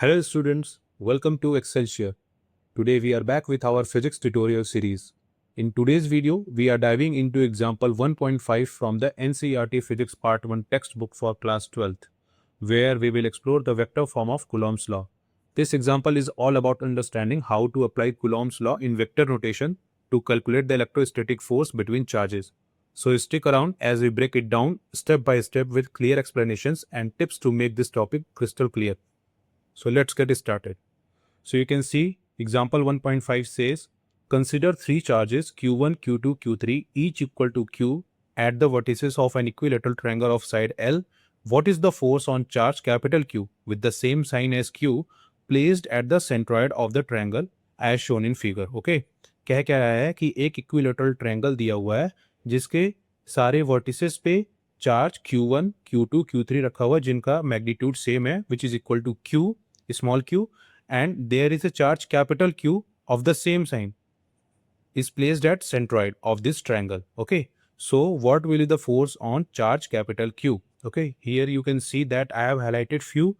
Hello students, welcome to Excelsior. Today we are back with our physics tutorial series. In today's video, we are diving into example 1.5 from the NCERT Physics Part 1 textbook for class 12th, where we will explore the vector form of Coulomb's law. This example is all about understanding how to apply Coulomb's law in vector notation to calculate the electrostatic force between charges. So stick around as we break it down step by step with clear explanations and tips to make this topic crystal clear. So let's get started. So you can see example 1.5 says, consider three charges Q1, Q2, Q3 each equal to Q at the vertices of an equilateral triangle of side L. What is the force on charge capital Q with the same sign as Q placed at the centroid of the triangle as shown in figure? Okay, कह क्या रहा है कि एक equilateral triangle दिया हुआ है जिसके सारे वर्टिसेस पे चार्ज Q1, Q2, Q3 रखा हुआ है जिनका मैग्नीट्यूड सेम है which is equal to Q small q and there is a charge capital Q of the same sign is placed at centroid of this triangle. Okay, so what will be the force on charge capital Q? Okay, here you can see that I have highlighted few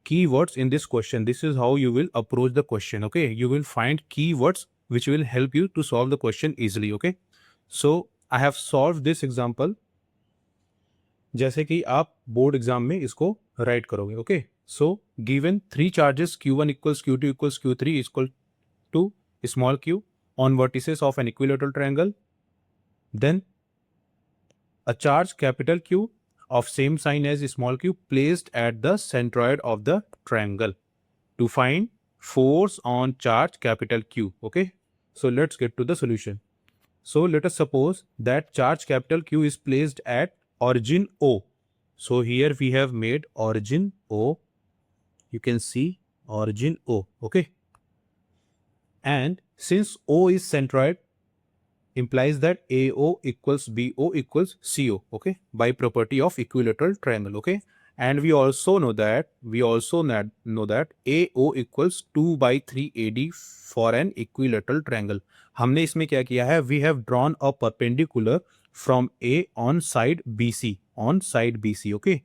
keywords in this question. This is how you will approach the question. Okay, you will find keywords which will help you to solve the question easily. Okay, so I have solved this example जैसे कि आप board exam में इसको write करोगे. Okay, so given three charges Q1 equals Q2 equals Q3 equal to small q on vertices of an equilateral triangle, then a charge capital Q of same sign as small q placed at the centroid of the triangle to find force on charge capital Q. Okay, so let's get to the solution. So let us suppose that charge capital Q is placed at origin O. So here we have made origin O. You can see origin O. Okay. And since O is centroid, implies that AO equals BO equals CO. Okay. By property of equilateral triangle. Okay. And we also know that AO equals 2 by 3 AD for an equilateral triangle. हमने इसमें क्या किया है? We have drawn a perpendicular from A on side BC. Okay,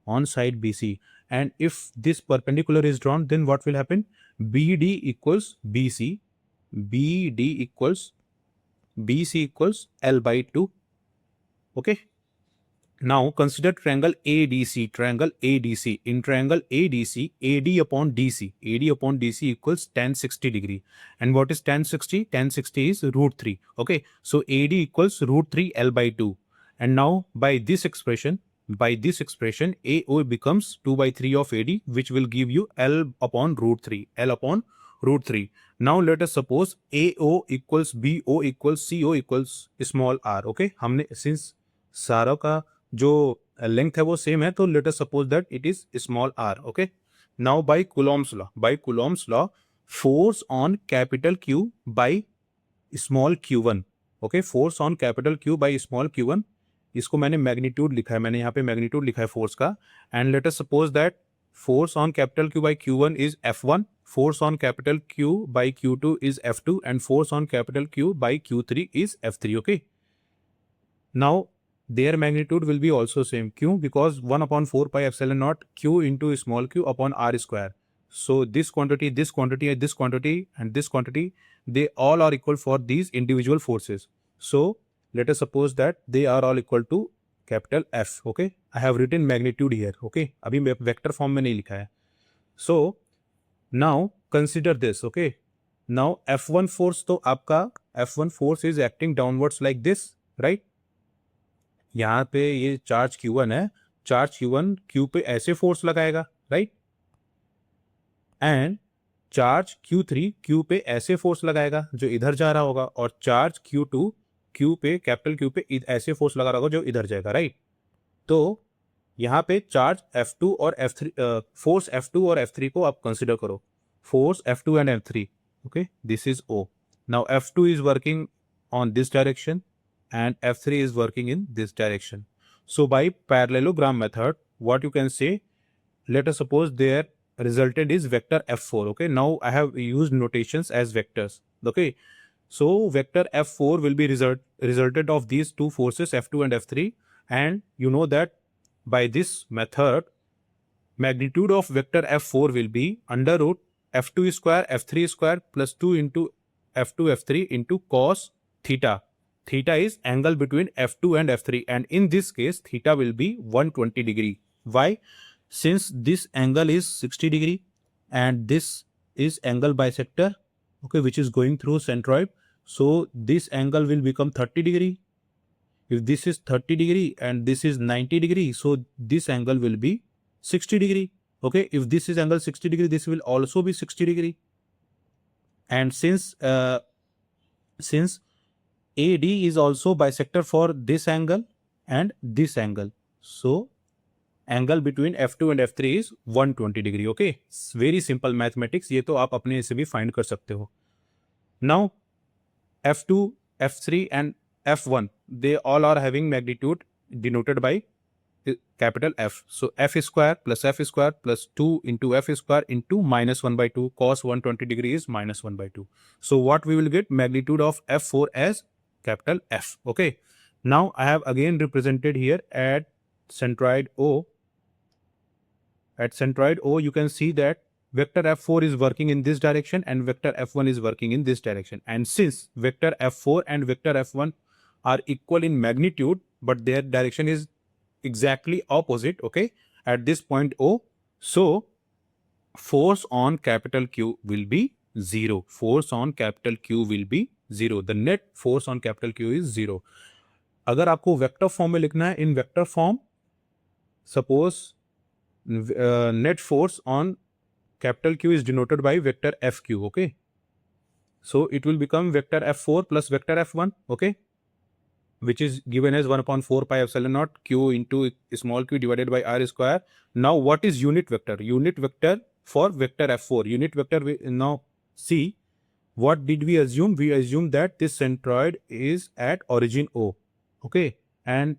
on side BC. And if this perpendicular is drawn, then what will happen? BD equals BC. BD equals BC equals L by 2. Okay. Now consider triangle ADC. In triangle ADC, AD upon DC equals tan 60 degree. And what is tan 60? Tan 60 is root 3. Okay, so AD equals root 3 L by 2. And now by this expression, AO becomes 2 by 3 of AD, which will give you L upon root 3. Now let us suppose AO equals BO equals CO equals small r. Okay, हमने since सारा का जो length है वो same है तो let us suppose that it is small r. Okay, now by Coulomb's law force on capital Q by small q1. Okay, force on capital Q by small q1, इसको मैंने magnitude लिखा है, मैंने यहाँ पे मैग्नीट्यूड लिखा है फोर्स का. And let us suppose that force on capital Q by q1 is F1, force on capital Q by q2 is F2 and force on capital Q by q3 is F3. Okay, now their magnitude will be also same. Q because 1 upon 4 pi epsilon naught Q into small q upon r square. So this quantity, and this quantity, they all are equal for these individual forces. So let us suppose that they are all equal to capital F. Okay, I have written magnitude here. Okay, अभी मैं vector form में नहीं लिखा है. So now consider this. Okay, now F1 force तो आपका F1 force is acting downwards like this, right? यहाँ पे ये चार्ज Q1 है, चार्ज Q1 Q पे ऐसे फोर्स लगाएगा, right? And charge Q3 Q पे ऐसे फोर्स लगाएगा जो इधर जा रहा होगा, और चार्ज Q2 Q पे कैपिटल Q पे ऐसे फोर्स लगा रहा होगा जो इधर जाएगा, राइट? तो यहाँ पे चार्ज F2 और F3, फोर्स F2 और F3 को आप कंसिडर करो. Force F2 and F3. Okay, this is O. Now F2 is working on this direction and F3 is working in this direction. So by parallelogram method, what you can say, let us suppose their resultant is vector F4. Okay, now I have used notations as vectors. Okay, so vector F4 will be resultant of these two forces F2 and F3, and you know that by this method magnitude of vector f4 will be under root f2 square f3 square plus 2 into f2 f3 into cos theta. Theta is angle between f2 and f3, and in this case theta will be 120 degree. Why? Since this angle is 60 degree and this is angle bisector, okay, which is going through centroid, so this angle will become 30 degree. If this is 30 degree and this is 90 degree, so this angle will be 60 degree. Okay, if this is angle 60 degree, this will also be 60 degree. And since AD is also bisector for this angle and this angle, so angle between F2 and F3 is 120 degree. Okay, it's very simple mathematics. ये तो आप अपने से भी find कर सकते हो. Now F2, F3 and F1, they all are having magnitude denoted by capital F. So F square plus 2 into F square into minus 1 by 2 cos 120 degree is minus 1 by 2. So what we will get? Magnitude of F4 as capital F. Okay. Now I have again represented here at centroid O. At centroid O, you can see that vector F4 is working in this direction and vector F1 is working in this direction. And since vector F4 and vector F1 are equal in magnitude, but their direction is exactly opposite, okay, at this point O, so force on capital Q will be 0. Force on capital Q will be 0. The net force on capital Q is 0. अगर आपको vector form में लिखना है, इन vector form, suppose net force on capital Q is denoted by vector FQ, okay. So it will become vector F4 plus vector F1, okay, which is given as 1 upon 4 pi epsilon naught Q into small q divided by R square. Now what is unit vector? Unit vector for vector F4. Unit vector, now see, what did we assume? We assume that this centroid is at origin O, okay, and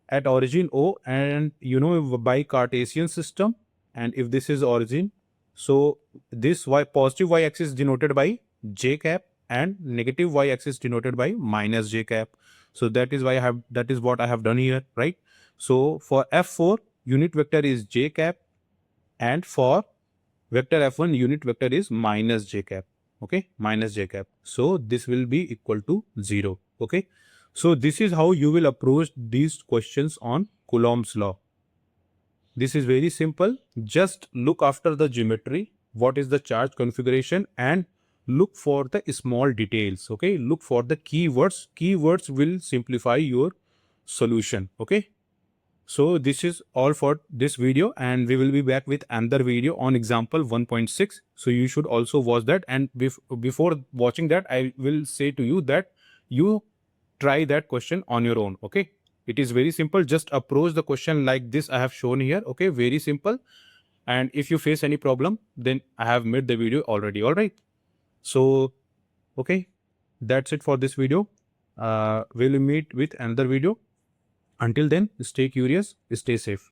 at origin O, and you know, by Cartesian system, and if this is origin, so this positive y axis denoted by j cap and negative y axis denoted by minus j cap. So that is why that is what I have done here, right? So for F4 unit vector is j cap, and for vector F1 unit vector is minus j cap, okay, minus j cap. So this will be equal to 0, okay. So this is how you will approach these questions on Coulomb's law. This is very simple. Just look after the geometry, what is the charge configuration, and look for the small details, okay. Look for the keywords. Keywords will simplify your solution, okay. So this is all for this video, and we will be back with another video on example 1.6. So you should also watch that, and before watching that, I will say to you that you try that question on your own, okay. It is very simple. Just approach the question like this I have shown here, okay. Very simple. And if you face any problem, then I have made the video already. All right. So, okay, that's it for this video. We'll meet with another video. Until then, stay curious, stay safe.